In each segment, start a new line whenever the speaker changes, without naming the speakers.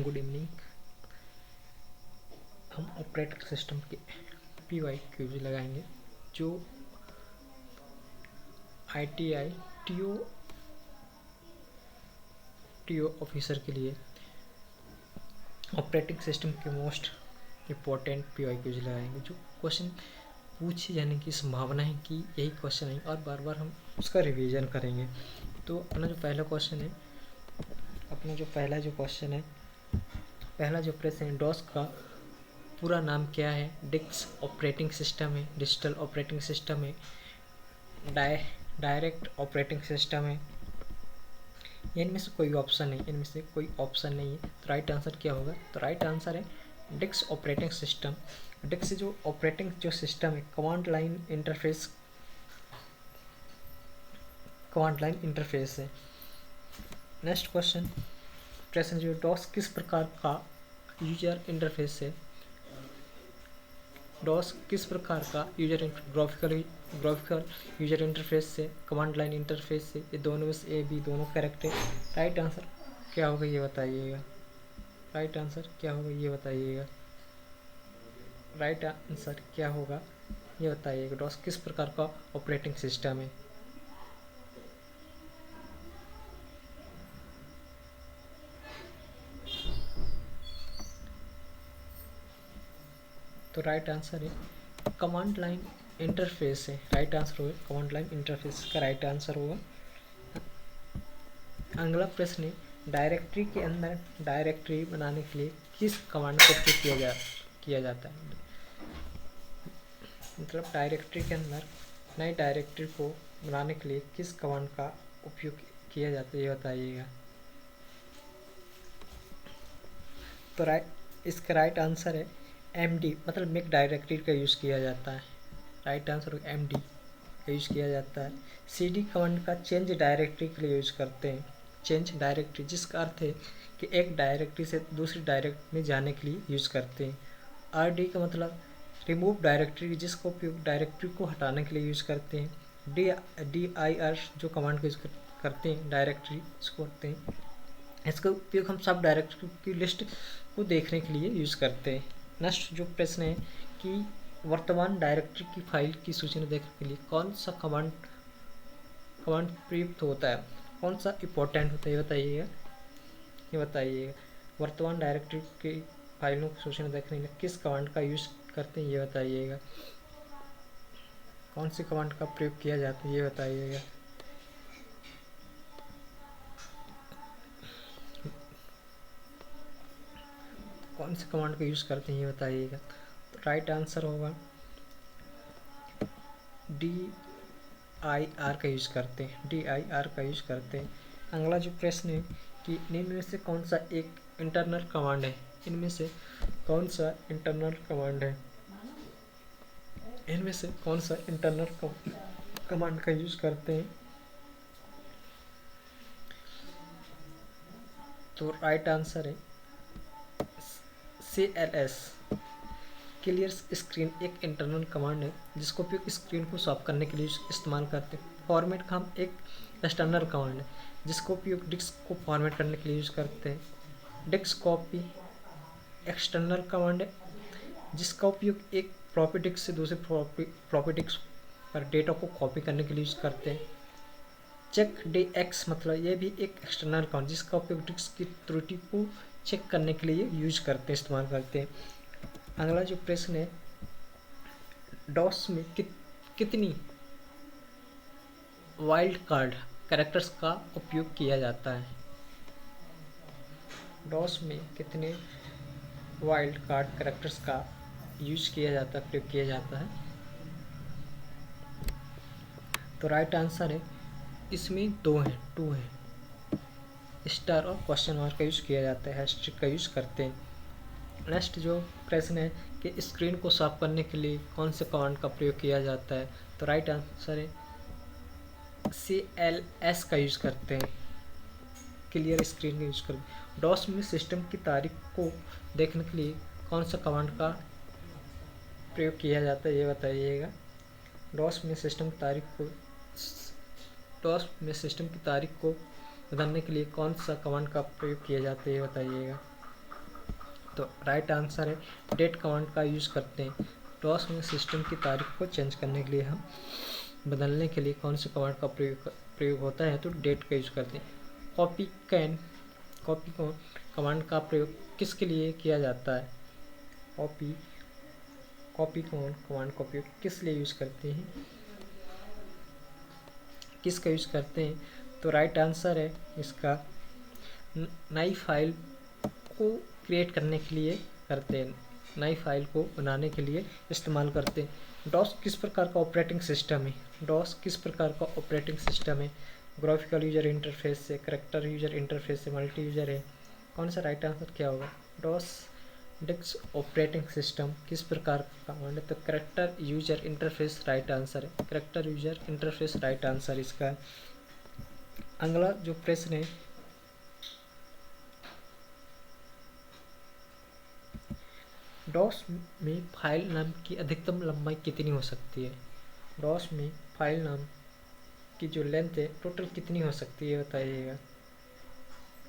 Good evening. हम operating system के PYQs लगाएंगे जो ITI TO ऑफिसर के लिए ऑपरेटिंग सिस्टम के मोस्ट इम्पोर्टेंट PYQs लगाएंगे। जो क्वेश्चन पूछे जाने की संभावना है कि यही क्वेश्चन है और बार बार हम उसका रिवीजन करेंगे। तो अपना जो पहला क्वेश्चन है, पहला जो प्रश्न है, डॉस का पूरा नाम क्या है? डिक्स ऑपरेटिंग सिस्टम है, डिजिटल ऑपरेटिंग सिस्टम है, डायरेक्ट ऑपरेटिंग सिस्टम है। इनमें से कोई ऑप्शन नहीं है। तो राइट आंसर क्या होगा? तो राइट आंसर है डिक्स ऑपरेटिंग सिस्टम। डिक्स जो ऑपरेटिंग जो सिस्टम है, कमांड लाइन इंटरफेस है। नेक्स्ट क्वेश्चन, प्रश्न जो डॉस किस प्रकार का यूजर इंटरफेस है? डॉस किस प्रकार का ग्राफिकल यूजर इंटरफेस से, कमांड लाइन इंटरफेस से, ये दोनों में से A B दोनों करेक्ट है। राइट आंसर क्या होगा ये बताइएगा। राइट आंसर क्या होगा ये बताइएगा। डॉस किस प्रकार का ऑपरेटिंग सिस्टम है? तो राइट आंसर है कमांड लाइन इंटरफेस है। राइट आंसर होगा कमांड लाइन इंटरफेस का राइट आंसर होगा। अगला प्रश्न है, डायरेक्टरी के अंदर डायरेक्टरी बनाने के लिए किस कमांड का उपयोग किया जाता है? मतलब डायरेक्टरी के अंदर नई डायरेक्टरी को बनाने के लिए किस कमांड का उपयोग किया जाता है ये बताइएगा। तो इसका राइट आंसर है MD, मतलब मेक डायरेक्टरी का यूज़ किया जाता है। राइट आंसर होगा MD का यूज़ किया जाता है। CD कमांड का चेंज डायरेक्टरी के लिए यूज़ करते हैं। चेंज डायरेक्टरी जिसका अर्थ है कि एक डायरेक्टरी से दूसरी डायरेक्टरी में जाने के लिए यूज़ करते हैं। RD का मतलब रिमूव डायरेक्टरी, जिसका उपयोग डायरेक्टरी को हटाने के लिए यूज़ करते हैं। DIR जो कमांड का यूज़ करते हैं डायरेक्टरी इसको करते हैं। इसका उपयोग हम सब डायरेक्टरी की लिस्ट को देखने के लिए यूज़ करते हैं। नेक्स्ट जो प्रश्न है कि वर्तमान डायरेक्टरी की फाइल की सूचना देखने के लिए कौन सा कमांड प्रयुक्त होता है, कौन सा इम्पोर्टेंट होता है ये बताइएगा। वर्तमान डायरेक्टरी की फाइलों की सूचना देखने के लिए किस कमांड का यूज़ करते हैं ये बताइएगा। कौन सी कमांड का प्रयोग किया जाता है ये बताइएगा। कौन सी कमांड का यूज़ करते हैं ये बताइएगा। तो राइट आंसर होगा DIR का यूज़ करते हैं। अगला जो प्रश्न है कि निम्न में से कौन सा एक इंटरनल कमांड है? इनमें से कौन सा इंटरनल कमांड का यूज़ करते हैं? तो राइट आंसर है CLS, क्लियर स्क्रीन, एक इंटरनल कमांड है जिसको उपयोग स्क्रीन को साफ करने के लिए इस्तेमाल करते हैं। फॉर्मेट का हम एक एक्सटर्नल कमांड है जिसको उपयोग डिस्क को फॉर्मेट करने के लिए यूज करते हैं। डिस्क कॉपी एक्सटर्नल कमांड है जिसका उपयोग एक फ्लॉपी डिस्क से दूसरे फ्लॉपी डिस्क पर डेटा को कॉपी करने के लिए यूज करते हैं। चेक DX मतलब ये भी एक एक्सटर्नल कमांड जिसका उपयोग डिस्क की त्रुटि को चेक करने के लिए इस्तेमाल करते हैं। अगला जो प्रश्न है, डॉस में कितनी वाइल्ड कार्ड कैरेक्टर्स का उपयोग किया जाता है? डॉस में कितने वाइल्ड कार्ड कैरेक्टर्स का प्रयोग किया जाता है? तो राइट आंसर है इसमें टू है। स्टार और क्वेश्चन मार्क का यूज किया जाता है, हैशटैग का यूज करते हैं। नेक्स्ट जो प्रश्न है कि स्क्रीन को साफ करने के लिए कौन से कमांड का प्रयोग किया जाता है? तो राइट आंसर है CLS का यूज करते हैं, क्लियर स्क्रीन का यूज करते हैं। डॉस में सिस्टम की तारीख को देखने के लिए कौन सा कमांड का प्रयोग किया जाता है ये बताइएगा। डॉस में सिस्टम की तारीख को बदलने के लिए कौन सा कमांड का प्रयोग किया जाता है ये बताइएगा। तो राइट आंसर है डेट कमांड का यूज़ करते हैं। डॉस में सिस्टम की तारीख को चेंज करने के लिए, हम बदलने के लिए कौन से कमांड का प्रयोग होता है, तो डेट का यूज़ करते हैं। कॉपी कमांड का प्रयोग किसके लिए किया जाता है? कॉपी कमांड का उपयोग किस लिए यूज़ करते हैं, किसका यूज़ करते हैं? तो राइट आंसर है इसका नई फाइल को क्रिएट करने के लिए करते हैं, नई फाइल को बनाने के लिए इस्तेमाल करते हैं। डॉस किस प्रकार का ऑपरेटिंग सिस्टम है? डॉस किस प्रकार का ऑपरेटिंग सिस्टम है? ग्राफिकल यूजर इंटरफेस से, करेक्टर यूजर इंटरफेस से, मल्टी यूजर है? कौन सा राइट आंसर क्या होगा? डॉस डेस्क ऑपरेटिंग सिस्टम किस प्रकार का कमांड है? तो character user interface right answer है। Character user interface right answer इसका है। अगला जो प्रश्न है, डॉस में फाइल नाम की अधिकतम लंबाई कितनी हो सकती है? डॉस में फाइल नाम की जो लेंथ है टोटल कितनी हो सकती है, बताइएगा।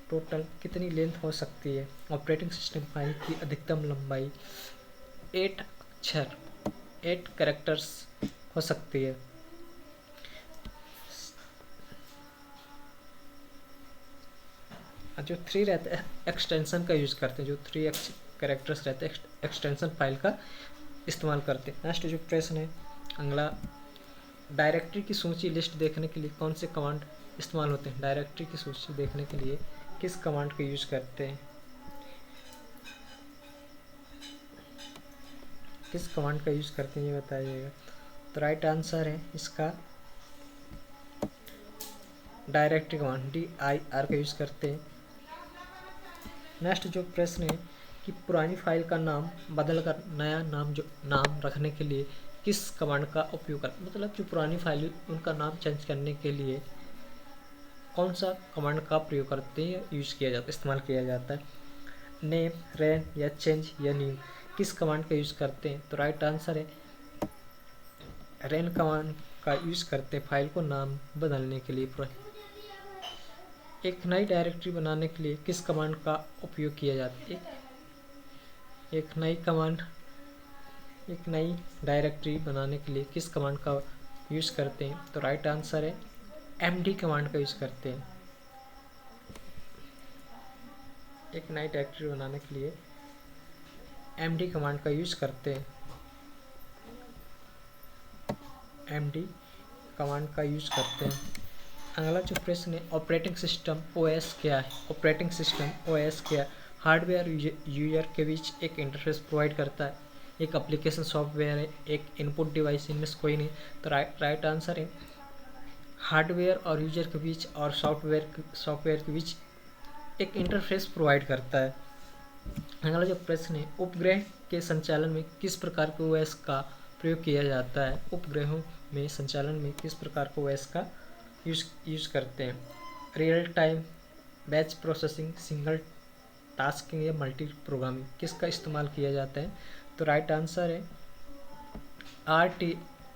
टोटल कितनी लेंथ हो सकती है? ऑपरेटिंग सिस्टम फाइल की अधिकतम लंबाई 8 अक्षर 8 कैरेक्टर्स हो सकती है। जो 3 रहता है एक्सटेंशन का यूज़ करते हैं, जो 3 कैरेक्टर्स रहते हैं एक्सटेंशन फाइल का इस्तेमाल करते हैं। नेक्स्ट जो प्रश्न है अगला, डायरेक्टरी की सूची लिस्ट देखने के लिए कौन से कमांड इस्तेमाल होते हैं? डायरेक्टरी की सूची देखने के लिए किस कमांड का यूज़ करते हैं? किस कमांड का यूज़ करते हैं ये बताइएगा। तो राइट आंसर है इसका डायरेक्टरी कमांड DIR का यूज़ करते हैं। नेक्स्ट जो प्रश्न है कि पुरानी फाइल का नाम बदलकर नया नाम रखने के लिए किस कमांड का उपयोग करते हैं? मतलब जो पुरानी फाइल उनका नाम चेंज करने के लिए कौन सा कमांड का प्रयोग करते हैं, यूज़ किया जाता है, इस्तेमाल किया जाता है? नेम, रैन या चेंज या न्यू, किस कमांड का यूज़ करते हैं? तो राइट आंसर है रैन कमांड का यूज़ करते हैं फाइल को नाम बदलने के लिए। एक नई डायरेक्टरी बनाने के लिए किस कमांड का उपयोग किया जाता है? एक नई डायरेक्टरी बनाने के लिए किस कमांड का यूज़ करते हैं? तो राइट आंसर है MD कमांड का यूज़ करते हैं। एक नई डायरेक्टरी बनाने के लिए MD कमांड का यूज़ करते हैं। MD कमांड का यूज़ करते हैं। अगला जो प्रश्न है ऑपरेटिंग सिस्टम OS क्या है? ऑपरेटिंग सिस्टम OS क्या है? हार्डवेयर यूजर के बीच एक इंटरफेस प्रोवाइड करता है, एक एप्लीकेशन सॉफ्टवेयर है, एक इनपुट डिवाइस, इनमें से कोई नहीं। तो राइट आंसर है हार्डवेयर और यूजर के बीच और सॉफ्टवेयर के बीच एक इंटरफेस प्रोवाइड करता है। अगला जो प्रश्न है उपग्रह के संचालन में किस प्रकार के OS का प्रयोग किया जाता है? उपग्रहों में संचालन में किस प्रकार के OS का यूज़ करते हैं? Real time, batch processing, single tasking या मल्टी प्रोग्रामिंग, किसका इस्तेमाल किया जाता है? तो राइट आंसर है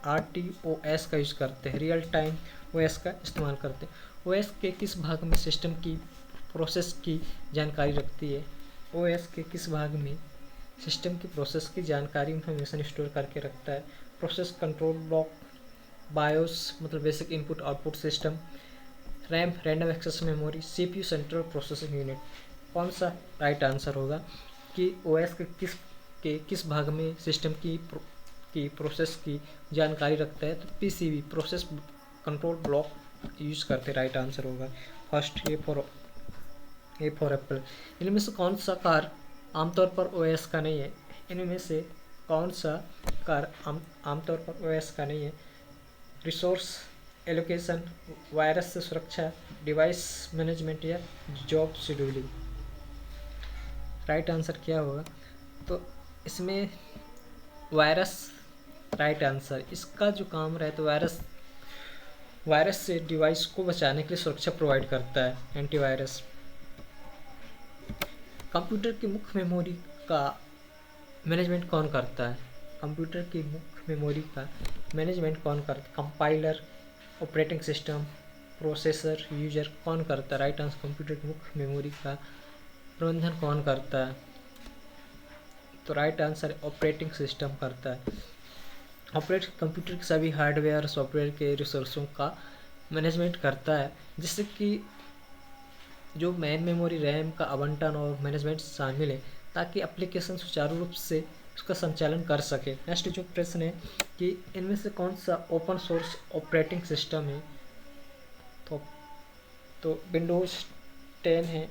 RTOS का यूज़ करते हैं, रियल टाइम OS का इस्तेमाल करते हैं। OS के किस भाग में सिस्टम की प्रोसेस की जानकारी रखती है? OS के किस भाग में सिस्टम की प्रोसेस की जानकारी इंफॉर्मेशन स्टोर करके रखता है? प्रोसेस कंट्रोल ब्लॉक, बायोस मतलब basic input output system, RAM random access memory, CPU central processing unit. कौन सा राइट आंसर होगा कि OS के किस भाग में सिस्टम की प्रोसेस की जानकारी रखता है? तो PCB process control block use करते राइट आंसर होगा फर्स्ट। A for Apple. इनमें से कौन सा कार्य आमतौर पर OS का नहीं है? इनमें से कौन सा कार्य आमतौर पर OS का नहीं है? रिसोर्स एलोकेशन, वायरस से सुरक्षा, डिवाइस मैनेजमेंट या जॉब शेड्यूलिंग। राइट आंसर क्या होगा? तो इसमें वायरस राइट आंसर। इसका जो काम रहता है वायरस से डिवाइस को बचाने के लिए सुरक्षा प्रोवाइड करता है, एंटीवायरस। कंप्यूटर की मुख्य मेमोरी का मैनेजमेंट कौन करता है? कंप्यूटर की मुख्य मेमोरी का मैनेजमेंट कौन करता है? Compiler, operating system, processor, user, कौन करता है? राइट आंसर कंप्यूटर की मुख्य मेमोरी का प्रबंधन कौन करता है? तो राइट आंसर ऑपरेटिंग सिस्टम करता है। ऑपरेटिंग कंप्यूटर के सभी हार्डवेयर सॉफ्टवेयर के रिसोर्सों का मैनेजमेंट करता है, जिससे कि जो मेन मेमोरी रैम का आवंटन और मैनेजमेंट शामिल है, ताकि एप्लीकेशन सुचारू रूप से उसका संचालन कर सके। नेक्स्ट जो प्रश्न है कि इनमें से कौन सा ओपन सोर्स ऑपरेटिंग सिस्टम है, तो विंडोज 10 है,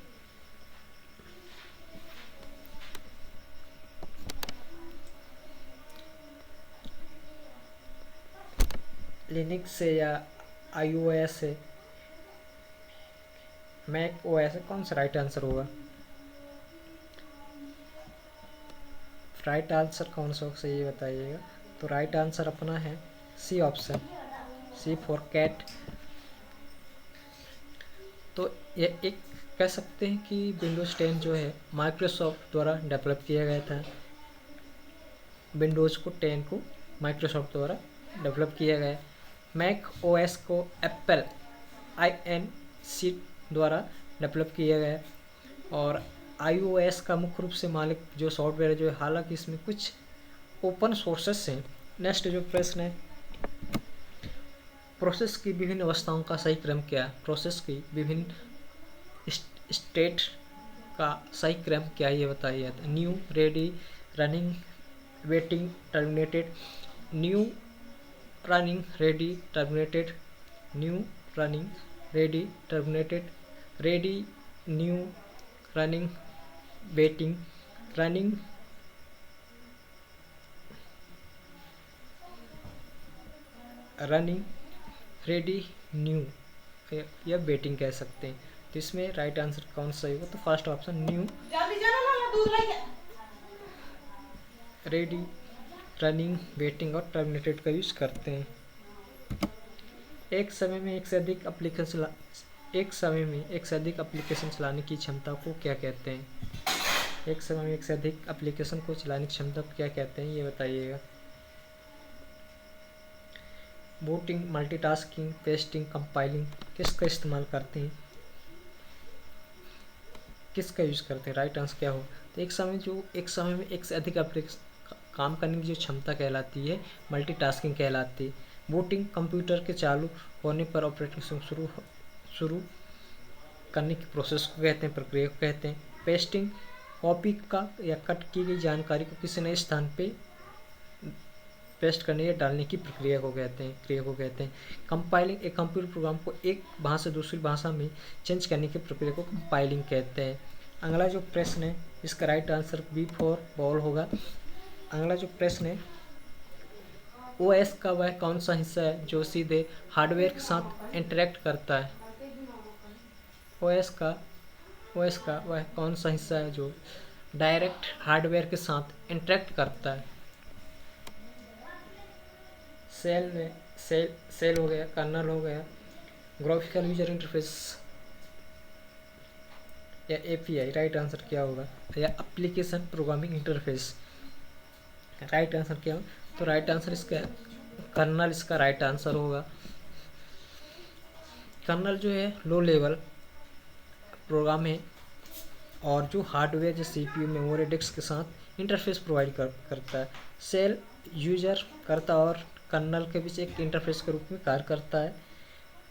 लिनक्स है या iOS है, मैक ओएस है, कौन सा राइट आंसर होगा? राइट आंसर कौन सा होगा ये बताइएगा। तो राइट आंसर अपना है C option, C for cat. तो ये एक कह सकते हैं कि विंडोज़ 10 जो है माइक्रोसॉफ्ट द्वारा डेवलप किया गया था। विंडोज़ को 10 को माइक्रोसॉफ्ट द्वारा डेवलप किया गया। मैक ओएस को एप्पल INC द्वारा डेवलप किया गया। और iOS का मुख्य रूप से मालिक जो सॉफ्टवेयर है जो है, हालांकि इसमें कुछ ओपन सोर्सेस हैं। नेक्स्ट जो प्रश्न है, प्रोसेस की विभिन्न अवस्थाओं का सही क्रम क्या है? प्रोसेस की विभिन्न स्टेट का सही क्रम क्या है ये बताइए। New, ready, running, waiting, terminated. New, running, ready, terminated. New, running, ready, terminated. Ready, new, running, waiting, running, running, ready, new या वेटिंग कह सकते हैं। तो इसमें राइट आंसर कौन सा होगा? तो first option new, ready, running, waiting और टर्मिनेटेड का यूज करते हैं। एक समय में एक से अधिक एप्लीकेशन चलाने की क्षमता को क्या कहते हैं? एक समय में एक से अधिक एप्लीकेशन को चलाने की क्षमता को क्या कहते हैं ये बताइएगा। बूटिंग, मल्टीटास्किंग, पेस्टिंग, कंपाइलिंग किसका इस्तेमाल करते हैं? किसका यूज करते हैं? राइट आंसर क्या हो? तो एक समय में एक से अधिक एप्लीकेशन काम करने की जो क्षमता कहलाती है मल्टीटास्किंग कहलाती है। बूटिंग, कंप्यूटर के चालू होने पर ऑपरेटिंग सिस्टम शुरू करने की प्रोसेस को कहते हैं, प्रक्रिया को कहते हैं। पेस्टिंग, कॉपी का या कट की गई जानकारी को किसी नए स्थान पे पेस्ट करने या डालने की प्रक्रिया को कहते हैं। कंपाइलिंग, एक कंप्यूटर प्रोग्राम को एक भाषा से दूसरी भाषा में चेंज करने की प्रक्रिया को कंपाइलिंग कहते हैं। अगला जो प्रश्न है इसका right answer B for ball होगा। अगला जो प्रश्न है, ओएस का वह कौन सा हिस्सा है जो सीधे हार्डवेयर के साथ इंटरेक्ट करता है? ओएस का वह कौन सा हिस्सा है जो डायरेक्ट हार्डवेयर के साथ इंटरेक्ट करता है? सेल हो गया, कर्नल हो गया, ग्राफिकल यूजर इंटरफेस या API। राइट आंसर क्या होगा? या application programming interface. Right answer क्या हो? तो राइट आंसर इसका कर्नल इसका राइट आंसर होगा। कर्नल जो है लो लेवल प्रोग्राम है और जो हार्डवेयर जैसे CPU, मेमोरी, डिस्क के साथ इंटरफेस प्रोवाइड करता है। सेल यूजर करता और कर्नल के बीच एक इंटरफेस के रूप में कार्य करता है।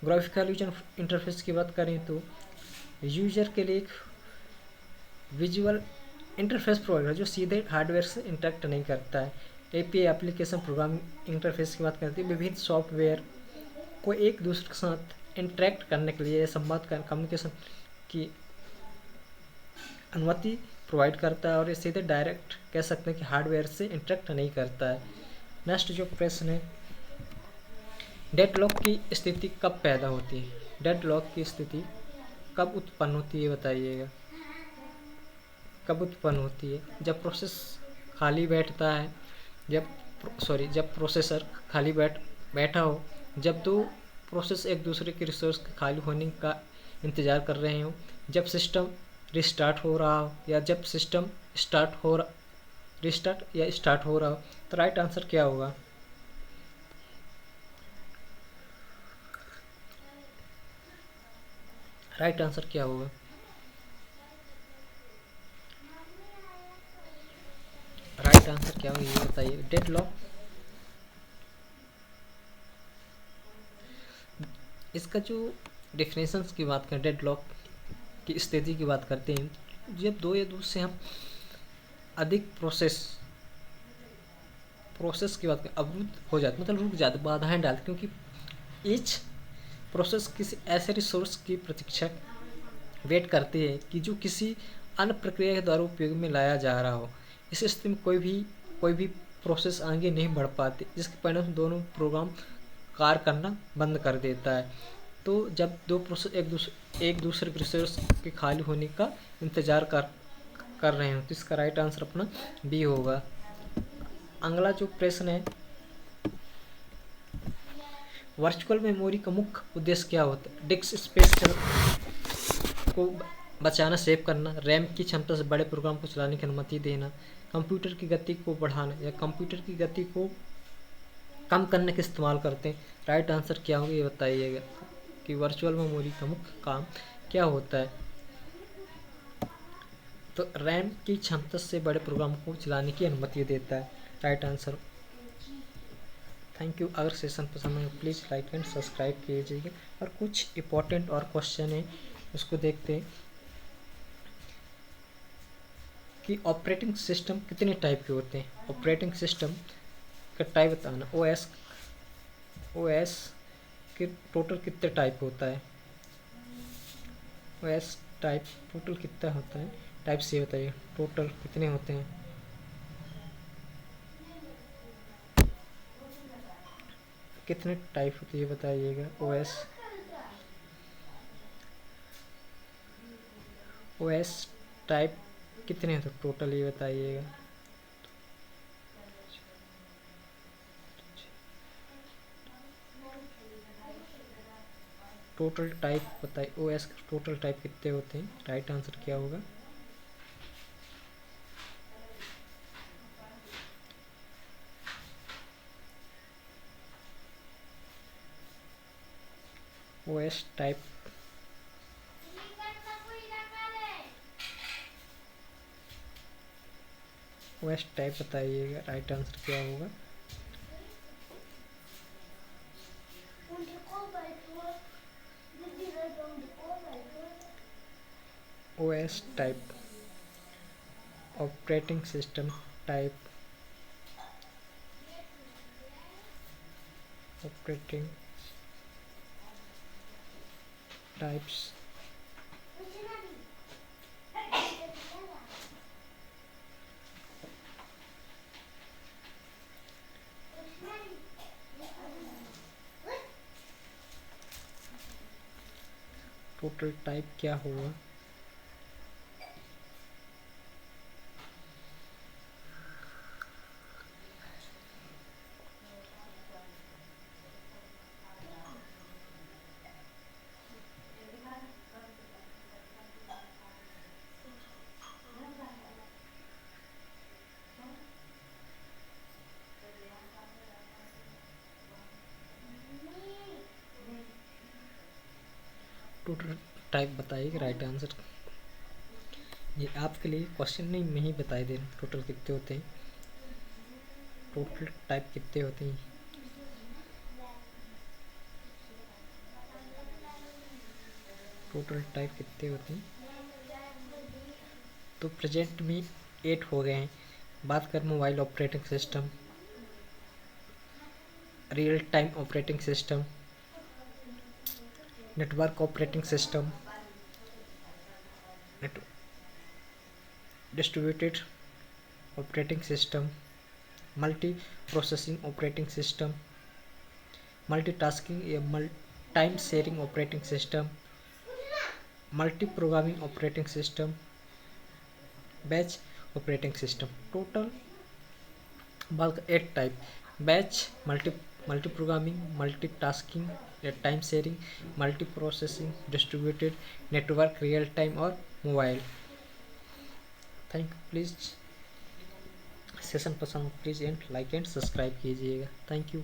ग्राफिकल यूजर इंटरफेस की बात करें तो यूजर के लिए एक विजुअल इंटरफेस प्रोवाइडर जो सीधे हार्डवेयर से इंटरेक्ट नहीं करता है। API, एप्लीकेशन प्रोग्रामिंग इंटरफेस की बात करते हैं विभिन्न सॉफ्टवेयर को एक दूसरे के साथ इंटरेक्ट करने के लिए संवाद कम्युनिकेशन की अनुमति प्रोवाइड करता है और ये सीधे डायरेक्ट कह सकते हैं कि हार्डवेयर से इंटरेक्ट नहीं करता है। नेक्स्ट जो प्रश्न है, डेडलॉक की स्थिति कब पैदा होती है? डेडलॉक की स्थिति कब उत्पन्न होती है बताइएगा। कब उत्पन्न होती है? जब प्रोसेस खाली बैठता है, जब प्रोसेसर खाली बैठा हो, जब दो प्रोसेस एक दूसरे के रिसोर्स के खाली होने का इंतज़ार कर रहे हो, जब सिस्टम रिस्टार्ट हो रहा हो या जब सिस्टम स्टार्ट हो रहा हो। तो राइट आंसर क्या होगा? राइट आंसर क्या होगा? राइट आंसर क्या होगा ये बताइए। डेडलॉक, इसका जो डेफिनेशंस की बात करें, डेडलॉक की स्थिति की बात करते हैं जब दो या दो से हम अधिक प्रोसेस की बात करें, अवरुद्ध हो जाते मतलब रुक जाते, बाधाएं डालते, क्योंकि ईच प्रोसेस किसी ऐसे रिसोर्स की प्रतीक्षा वेट करती है कि जो किसी अन्य प्रक्रिया के द्वारा उपयोग में लाया जा रहा हो। इस स्थिति में कोई भी प्रोसेस आगे नहीं बढ़ पाती, जिसके परिणाम दोनों प्रोग्राम कार्य करना बंद कर देता है। तो जब दो प्रोसेस एक दूसरे रिसोर्स के खाली होने का इंतजार कर रहे हो तो इसका राइट आंसर अपना बी होगा। अगला जो प्रश्न है, वर्चुअल मेमोरी का मुख्य उद्देश्य क्या होता है। डिस्क स्पेस को बचाना, सेव करना, रैम की क्षमता से बड़े प्रोग्राम को चलाने की अनुमति देना, कंप्यूटर की गति को बढ़ाना या कंप्यूटर की गति को कम करने के इस्तेमाल करते हैं। राइट आंसर क्या होगा ये बताइएगा कि वर्चुअल मेमोरी का मुख्य काम क्या होता है। तो रैम की क्षमता से बड़े प्रोग्राम को चलाने की अनुमति देता है। Right answer. Thank you. अगर सेशन पसंद आए प्लीज़ लाइक एंड सब्सक्राइब कीजिएगा। और कुछ इंपॉर्टेंट और क्वेश्चन है उसको देखते हैं कि ऑपरेटिंग सिस्टम कितने टाइप के होते हैं। ऑपरेटिंग सिस्टम का टाइप बताना। ओएस के टोटल कितने टाइप होता है। ओएस टाइप टोटल कितना होता है, टाइप से बताइए टोटल कितने होते हैं। कितने टाइप होते हैं ये बताइएगा। ओएस टाइप कितने होते टोटल ये बताइएगा। टोटल टाइप बताइए, ओएस के टोटल टाइप कितने होते हैं। राइट आंसर क्या होगा। ओएस टाइप बताइएगा। राइट आंसर क्या होगा। OS type, operating system type, operating types. Total type क्या होगा। टोटल टाइप बताइए। राइट आंसर ये आपके लिए क्वेश्चन नहीं, मैं ही बताई दे रहा हूँ टोटल कितने होते हैं। टोटल टाइप कितने होते हैं। टोटल टाइप कितने होते हैं। तो प्रेजेंट में 8 हो गए हैं। बात कर mobile operating system, real time operating system, network operating system, distributed operating system, multi processing operating system, multitasking या time sharing operating system, multi programming operating system, batch operating system. Total बात 8 type. Batch, multi programming, multitasking या time sharing, multi processing, distributed, network, real time और mobile. Thank you. Please session पसंद please and like and subscribe कीजिएगा। Thank you.